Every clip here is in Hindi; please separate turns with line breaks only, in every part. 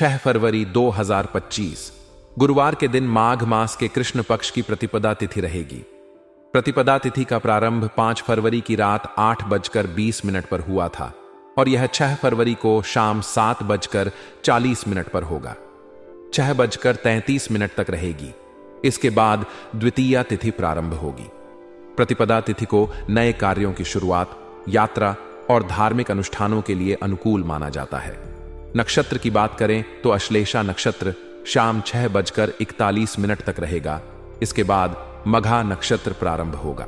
6 फरवरी 2025 गुरुवार के दिन माघ मास के कृष्ण पक्ष की प्रतिपदा तिथि रहेगी। प्रतिपदा तिथि का प्रारंभ 5 फरवरी की रात 8:20 पर हुआ था और यह 6 फरवरी को शाम 7:40 पर होगा। 6:33 तक रहेगी। इसके बाद द्वितीया तिथि प्रारंभ होगी। प्रतिपदा तिथि को नए कार्यों की शुरुआत, यात्रा और धार्मिक अनुष्ठानों के लिए अनुकूल माना जाता है। नक्षत्र की बात करें तो अश्लेषा नक्षत्र शाम 6:41 तक रहेगा। इसके बाद मघा नक्षत्र प्रारंभ होगा।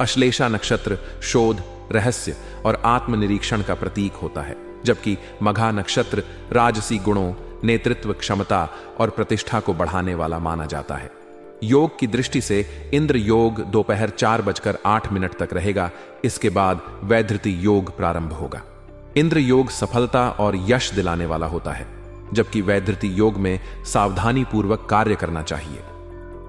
अश्लेषा नक्षत्र शोध, रहस्य और आत्मनिरीक्षण का प्रतीक होता है, जबकि मघा नक्षत्र राजसी गुणों, नेतृत्व क्षमता और प्रतिष्ठा को बढ़ाने वाला माना जाता है। योग की दृष्टि से इंद्र योग दोपहर 4:08 तक रहेगा। इसके बाद वैधृति योग प्रारंभ होगा। इंद्र योग सफलता और यश दिलाने वाला होता है, जबकि वैधृति योग में सावधानी पूर्वक कार्य करना चाहिए।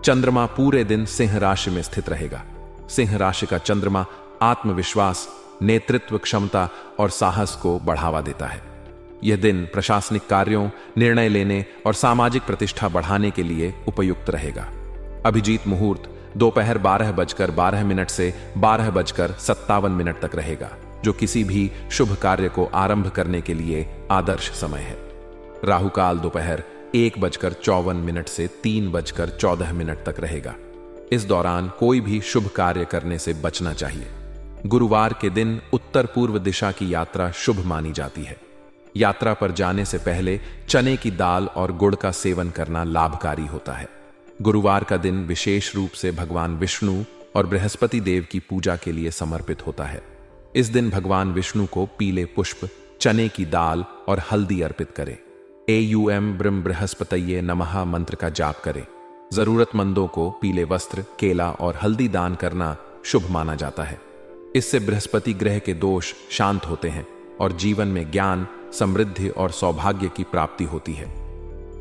चंद्रमा पूरे दिन सिंह राशि में स्थित रहेगा। सिंह राशि का चंद्रमा आत्मविश्वास, नेतृत्व क्षमता और साहस को बढ़ावा देता है। यह दिन प्रशासनिक कार्यों, निर्णय लेने और सामाजिक प्रतिष्ठा बढ़ाने के लिए उपयुक्त रहेगा। अभिजीत मुहूर्त दोपहर 12:12 से 12:57 तक रहेगा, जो किसी भी शुभ कार्य को आरंभ करने के लिए आदर्श समय है। राहु काल दोपहर 1:54 से 3:14 तक रहेगा। इस दौरान कोई भी शुभ कार्य करने से बचना चाहिए। गुरुवार के दिन उत्तर पूर्व दिशा की यात्रा शुभ मानी जाती है। यात्रा पर जाने से पहले चने की दाल और गुड़ का सेवन करना लाभकारी होता है। गुरुवार का दिन विशेष रूप से भगवान विष्णु और बृहस्पति देव की पूजा के लिए समर्पित होता है। इस दिन भगवान विष्णु को पीले पुष्प, चने की दाल और हल्दी अर्पित करें। एयूएम ब्रह्म बृहस्पतये नमः मंत्र का जाप करें। जरूरतमंदों को पीले वस्त्र, केला और हल्दी दान करना शुभ माना जाता है। इससे बृहस्पति ग्रह के दोष शांत होते हैं और जीवन में ज्ञान, समृद्धि और सौभाग्य की प्राप्ति होती है।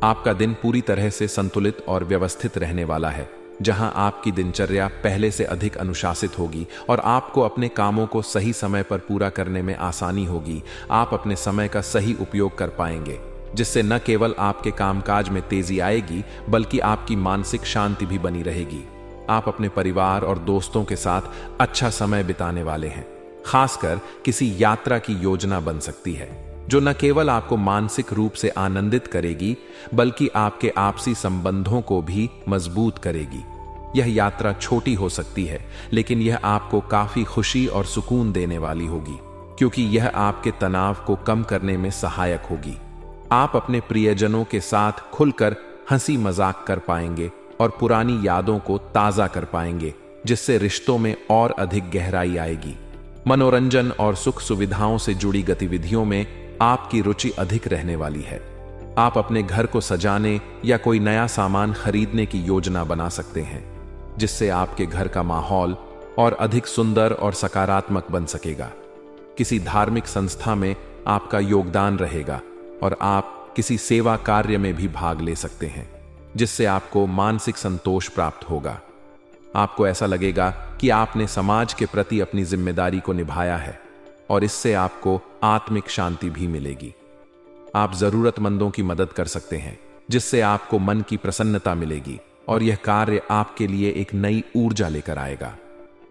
आपका दिन पूरी तरह से संतुलित और व्यवस्थित रहने वाला है, जहां आपकी दिनचर्या पहले से अधिक अनुशासित होगी और आपको अपने कामों को सही समय पर पूरा करने में आसानी होगी। आप अपने समय का सही उपयोग कर पाएंगे, जिससे न केवल आपके कामकाज में तेजी आएगी, बल्कि आपकी मानसिक शांति भी बनी रहेगी। आप अपने परिवार और दोस्तों के साथ अच्छा समय बिताने वाले हैं। खासकर किसी यात्रा की योजना बन सकती है, जो न केवल आपको मानसिक रूप से आनंदित करेगी, बल्कि आपके आपसी संबंधों को भी मजबूत करेगी। यह यात्रा छोटी हो सकती है, लेकिन यह आपको काफी खुशी और सुकून देने वाली होगी, क्योंकि यह आपके तनाव को कम करने में सहायक होगी। आप अपने प्रियजनों के साथ खुलकर हंसी मजाक कर पाएंगे और पुरानी यादों को ताजा कर पाएंगे, जिससे रिश्तों में और अधिक गहराई आएगी। मनोरंजन और सुख सुविधाओं से जुड़ी गतिविधियों में आपकी रुचि अधिक रहने वाली है। आप अपने घर को सजाने या कोई नया सामान खरीदने की योजना बना सकते हैं, जिससे आपके घर का माहौल और अधिक सुंदर और सकारात्मक बन सकेगा। किसी धार्मिक संस्था में आपका योगदान रहेगा और आप किसी सेवा कार्य में भी भाग ले सकते हैं, जिससे आपको मानसिक संतोष प्राप्त होगा। आपको ऐसा लगेगा कि आपने समाज के प्रति अपनी जिम्मेदारी को निभाया है और इससे आपको आत्मिक शांति भी मिलेगी। आप जरूरतमंदों की मदद कर सकते हैं, जिससे आपको मन की प्रसन्नता मिलेगी और यह कार्य आपके लिए एक नई ऊर्जा लेकर आएगा।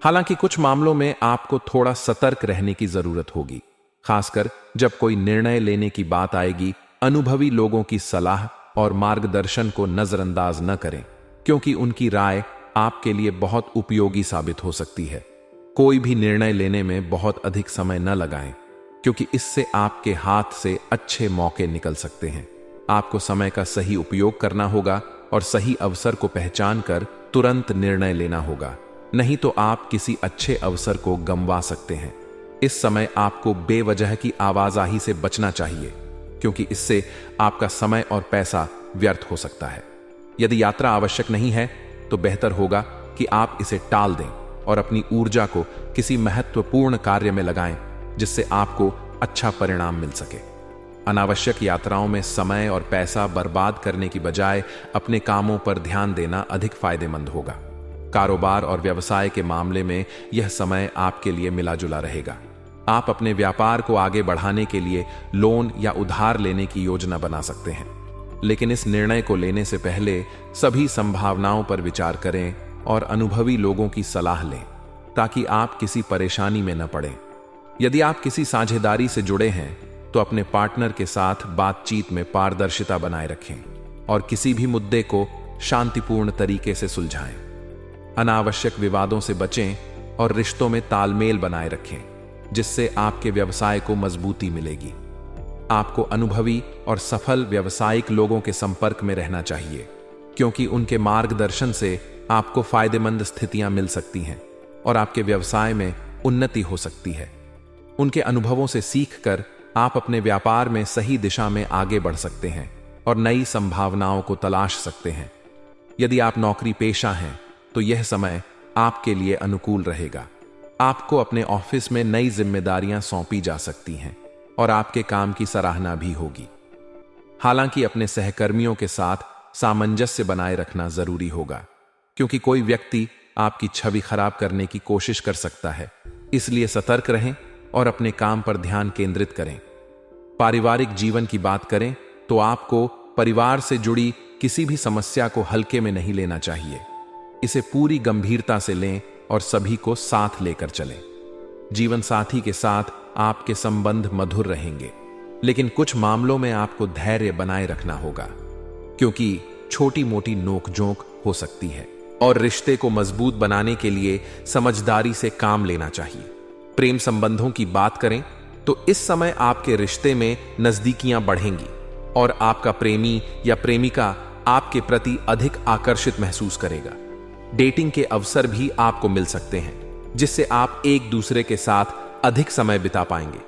हालांकि कुछ मामलों में आपको थोड़ा सतर्क रहने की जरूरत होगी, खासकर जब कोई निर्णय लेने की बात आएगी। अनुभवी लोगों की सलाह और मार्गदर्शन को नजरअंदाज न करें, क्योंकि उनकी राय आपके लिए बहुत उपयोगी साबित हो सकती है। कोई भी निर्णय लेने में बहुत अधिक समय न लगाएं, क्योंकि इससे आपके हाथ से अच्छे मौके निकल सकते हैं। आपको समय का सही उपयोग करना होगा और सही अवसर को पहचान कर तुरंत निर्णय लेना होगा, नहीं तो आप किसी अच्छे अवसर को गंवा सकते हैं। इस समय आपको बेवजह की आवाजाही से बचना चाहिए, क्योंकि इससे आपका समय और पैसा व्यर्थ हो सकता है। यदि यात्रा आवश्यक नहीं है, तो बेहतर होगा कि आप इसे टाल दें और अपनी ऊर्जा को किसी महत्वपूर्ण कार्य में लगाएं, जिससे आपको अच्छा परिणाम मिल सके। अनावश्यक यात्राओं में समय और पैसा बर्बाद करने की बजाय अपने कामों पर ध्यान देना अधिक फायदेमंद होगा। कारोबार और व्यवसाय के मामले में यह समय आपके लिए मिला जुला रहेगा। आप अपने व्यापार को आगे बढ़ाने के लिए लोन या उधार लेने की योजना बना सकते हैं, लेकिन इस निर्णय को लेने से पहले सभी संभावनाओं पर विचार करें और अनुभवी लोगों की सलाह लें ताकि आप किसी परेशानी में न पड़ें। यदि आप किसी साझेदारी से जुड़े हैं तो अपने पार्टनर के साथ बातचीत में पारदर्शिता बनाए रखें और किसी भी मुद्दे को शांतिपूर्ण तरीके से सुलझाएं। अनावश्यक विवादों से बचें और रिश्तों में तालमेल बनाए रखें, जिससे आपके व्यवसाय को मजबूती मिलेगी। आपको अनुभवी और सफल व्यावसायिक लोगों के संपर्क में रहना चाहिए, क्योंकि उनके मार्गदर्शन से आपको फायदेमंद स्थितियां मिल सकती हैं और आपके व्यवसाय में उन्नति हो सकती है। उनके अनुभवों से सीखकर आप अपने व्यापार में सही दिशा में आगे बढ़ सकते हैं और नई संभावनाओं को तलाश सकते हैं। यदि आप नौकरी पेशा हैं तो यह समय आपके लिए अनुकूल रहेगा। आपको अपने ऑफिस में नई जिम्मेदारियां सौंपी जा सकती हैं और आपके काम की सराहना भी होगी। हालांकि अपने सहकर्मियों के साथ सामंजस्य बनाए रखना जरूरी होगा, क्योंकि कोई व्यक्ति आपकी छवि खराब करने की कोशिश कर सकता है। इसलिए सतर्क रहें और अपने काम पर ध्यान केंद्रित करें। पारिवारिक जीवन की बात करें तो आपको परिवार से जुड़ी किसी भी समस्या को हल्के में नहीं लेना चाहिए। इसे पूरी गंभीरता से लें और सभी को साथ लेकर चलें। जीवन साथी के साथ आपके संबंध मधुर रहेंगे, लेकिन कुछ मामलों में आपको धैर्य बनाए रखना होगा, क्योंकि छोटी मोटी नोकझोंक हो सकती है और रिश्ते को मजबूत बनाने के लिए समझदारी से काम लेना चाहिए। प्रेम संबंधों की बात करें तो इस समय आपके रिश्ते में नजदीकियां बढ़ेंगी और आपका प्रेमी या प्रेमिका आपके प्रति अधिक आकर्षित महसूस करेगा। डेटिंग के अवसर भी आपको मिल सकते हैं, जिससे आप एक दूसरे के साथ अधिक समय बिता पाएंगे।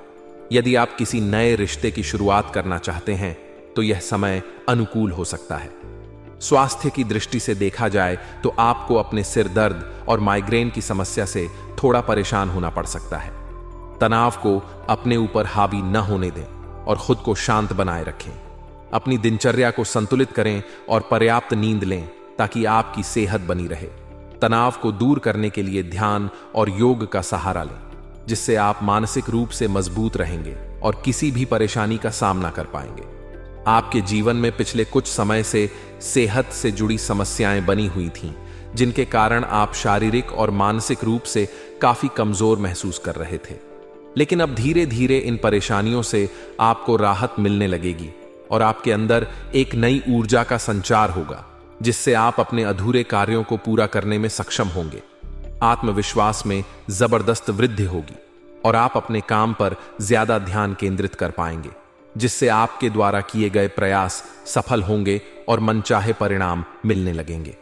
यदि आप किसी नए रिश्ते की शुरुआत करना चाहते हैं तो यह समय अनुकूल हो सकता है। स्वास्थ्य की दृष्टि से देखा जाए तो आपको अपने सिर दर्द और माइग्रेन की समस्या से थोड़ा परेशान होना पड़ सकता है। तनाव को अपने ऊपर हावी न होने दें और खुद को शांत बनाए रखें। अपनी दिनचर्या को संतुलित करें और पर्याप्त नींद लें ताकि आपकी सेहत बनी रहे। तनाव को दूर करने के लिए ध्यान और योग का सहारा लें, जिससे आप मानसिक रूप से मजबूत रहेंगे और किसी भी परेशानी का सामना कर पाएंगे। आपके जीवन में पिछले कुछ समय से सेहत से जुड़ी समस्याएं बनी हुई थीं, जिनके कारण आप शारीरिक और मानसिक रूप से काफी कमजोर महसूस कर रहे थे। लेकिन अब धीरे धीरे इन परेशानियों से आपको राहत मिलने लगेगी और आपके अंदर एक नई ऊर्जा का संचार होगा, जिससे आप अपने अधूरे कार्यों को पूरा करने में सक्षम होंगे। आत्मविश्वास में जबरदस्त वृद्धि होगी और आप अपने काम पर ज्यादा ध्यान केंद्रित कर पाएंगे, जिससे आपके द्वारा किए गए प्रयास सफल होंगे और मनचाहे परिणाम मिलने लगेंगे।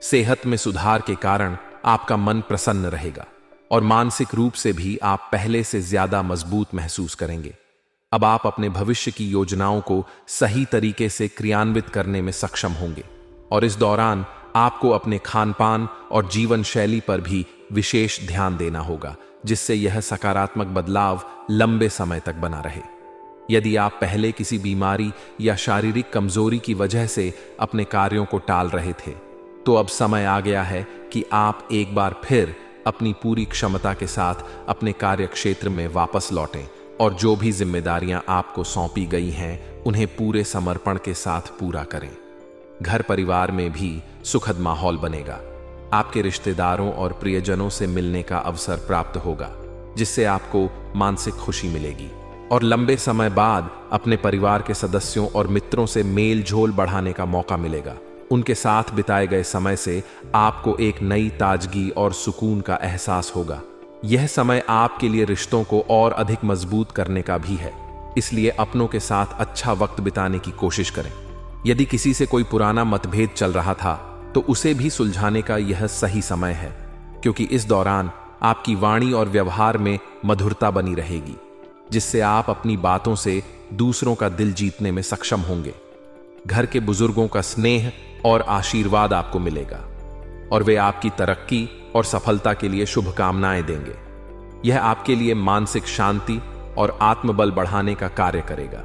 सेहत में सुधार के कारण आपका मन प्रसन्न रहेगा और मानसिक रूप से भी आप पहले से ज्यादा मजबूत महसूस करेंगे। अब आप अपने भविष्य की योजनाओं को सही तरीके से क्रियान्वित करने में सक्षम होंगे और इस दौरान आपको अपने खानपान और जीवन शैली पर भी विशेष ध्यान देना होगा, जिससे यह सकारात्मक बदलाव लंबे समय तक बना रहे। यदि आप पहले किसी बीमारी या शारीरिक कमजोरी की वजह से अपने कार्यों को टाल रहे थे, तो अब समय आ गया है कि आप एक बार फिर अपनी पूरी क्षमता के साथ अपने कार्यक्षेत्र में वापस लौटें और जो भी जिम्मेदारियां आपको सौंपी गई हैं उन्हें पूरे समर्पण के साथ पूरा करें। घर परिवार में भी सुखद माहौल बनेगा। आपके रिश्तेदारों और प्रियजनों से मिलने का अवसर प्राप्त होगा, जिससे आपको मानसिक खुशी मिलेगी और लंबे समय बाद अपने परिवार के सदस्यों और मित्रों से मेल झोल बढ़ाने का मौका मिलेगा। उनके साथ बिताए गए समय से आपको एक नई ताजगी और सुकून का एहसास होगा। यह समय आपके लिए रिश्तों को और अधिक मजबूत करने का भी है, इसलिए अपनों के साथ अच्छा वक्त बिताने की कोशिश करें। यदि किसी से कोई पुराना मतभेद चल रहा था तो उसे भी सुलझाने का यह सही समय है, क्योंकि इस दौरान आपकी वाणी और व्यवहार में मधुरता बनी रहेगी, जिससे आप अपनी बातों से दूसरों का दिल जीतने में सक्षम होंगे। घर के बुजुर्गों का स्नेह और आशीर्वाद आपको मिलेगा और वे आपकी तरक्की और सफलता के लिए शुभकामनाएं देंगे। यह आपके लिए मानसिक शांति और आत्मबल बढ़ाने का कार्य करेगा।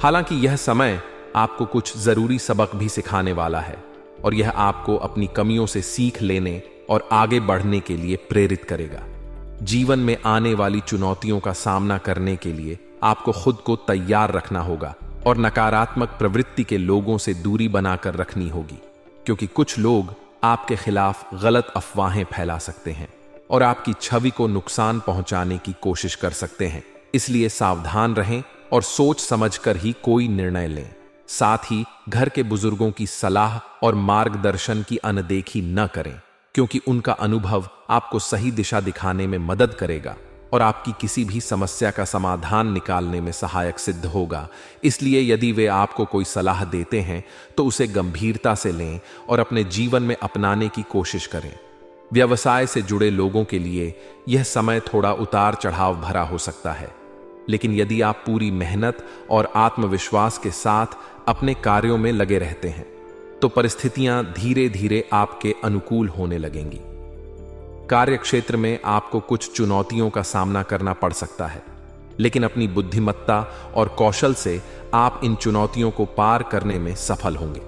हालांकि यह समय आपको कुछ जरूरी सबक भी सिखाने वाला है और यह आपको अपनी कमियों से सीख लेने और आगे बढ़ने के लिए प्रेरित करेगा। जीवन में आने वाली चुनौतियों का सामना करने के लिए आपको खुद को तैयार रखना होगा और नकारात्मक प्रवृत्ति के लोगों से दूरी बनाकर रखनी होगी, क्योंकि कुछ लोग आपके खिलाफ गलत अफवाहें फैला सकते हैं और आपकी छवि को नुकसान पहुंचाने की कोशिश कर सकते हैं। इसलिए सावधान रहें और सोच समझकर ही कोई निर्णय लें। साथ ही घर के बुजुर्गों की सलाह और मार्गदर्शन की अनदेखी न करें, क्योंकि उनका अनुभव आपको सही दिशा दिखाने में मदद करेगा और आपकी किसी भी समस्या का समाधान निकालने में सहायक सिद्ध होगा। इसलिए यदि वे आपको कोई सलाह देते हैं तो उसे गंभीरता से लें और अपने जीवन में अपनाने की कोशिश करें। व्यवसाय से जुड़े लोगों के लिए यह समय थोड़ा उतार चढ़ाव भरा हो सकता है, लेकिन यदि आप पूरी मेहनत और आत्मविश्वास के साथ अपने कार्यों में लगे रहते हैं तो परिस्थितियां धीरे धीरे आपके अनुकूल होने लगेंगी। कार्यक्षेत्र में आपको कुछ चुनौतियों का सामना करना पड़ सकता है, लेकिन अपनी बुद्धिमत्ता और कौशल से आप इन चुनौतियों को पार करने में सफल होंगे।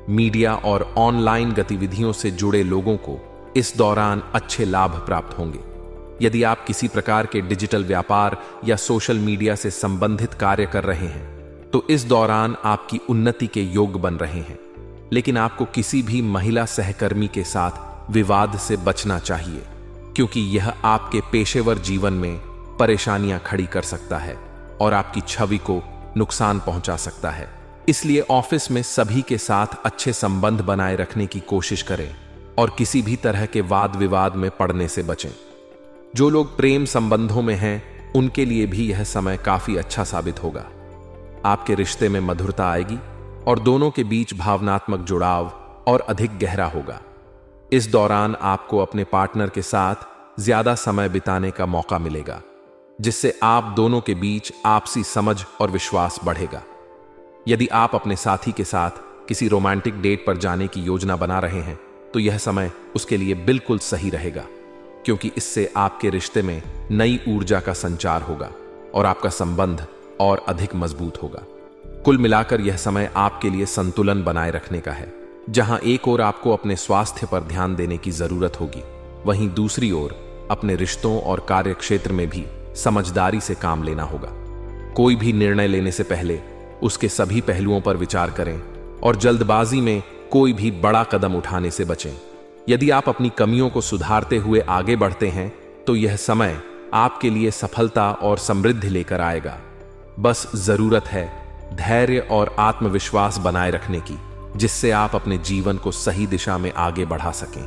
मीडिया और ऑनलाइन गतिविधियों से जुड़े लोगों को इस दौरान अच्छे लाभ प्राप्त होंगे। यदि आप किसी प्रकार के डिजिटल व्यापार या सोशल मीडिया से संबंधित कार्य कर रहे हैं तो इस दौरान आपकी उन्नति के योग बन रहे हैं, लेकिन आपको किसी भी महिला सहकर्मी के साथ विवाद से बचना चाहिए, क्योंकि यह आपके पेशेवर जीवन में परेशानियां खड़ी कर सकता है और आपकी छवि को नुकसान पहुंचा सकता है। इसलिए ऑफिस में सभी के साथ अच्छे संबंध बनाए रखने की कोशिश करें और किसी भी तरह के वाद विवाद में पड़ने से बचें। जो लोग प्रेम संबंधों में हैं उनके लिए भी यह समय काफी अच्छा साबित होगा। आपके रिश्ते में मधुरता आएगी और दोनों के बीच भावनात्मक जुड़ाव और अधिक गहरा होगा। इस दौरान आपको अपने पार्टनर के साथ ज्यादा समय बिताने का मौका मिलेगा, जिससे आप दोनों के बीच आपसी समझ और विश्वास बढ़ेगा। यदि आप अपने साथी के साथ किसी रोमांटिक डेट पर जाने की योजना बना रहे हैं तो यह समय उसके लिए बिल्कुल सही रहेगा, क्योंकि इससे आपके रिश्ते में नई ऊर्जा का संचार होगा और आपका संबंध और अधिक मजबूत होगा। कुल मिलाकर यह समय आपके लिए संतुलन बनाए रखने का है, जहां एक ओर आपको अपने स्वास्थ्य पर ध्यान देने की जरूरत होगी, वहीं दूसरी ओर अपने रिश्तों और कार्यक्षेत्र में भी समझदारी से काम लेना होगा। कोई भी निर्णय लेने से पहले उसके सभी पहलुओं पर विचार करें और जल्दबाजी में कोई भी बड़ा कदम उठाने से बचें। यदि आप अपनी कमियों को सुधारते हुए आगे बढ़ते हैं तो यह समय आपके लिए सफलता और समृद्धि लेकर आएगा। बस जरूरत है धैर्य और आत्मविश्वास बनाए रखने की, जिससे आप अपने जीवन को सही दिशा में आगे बढ़ा सकें।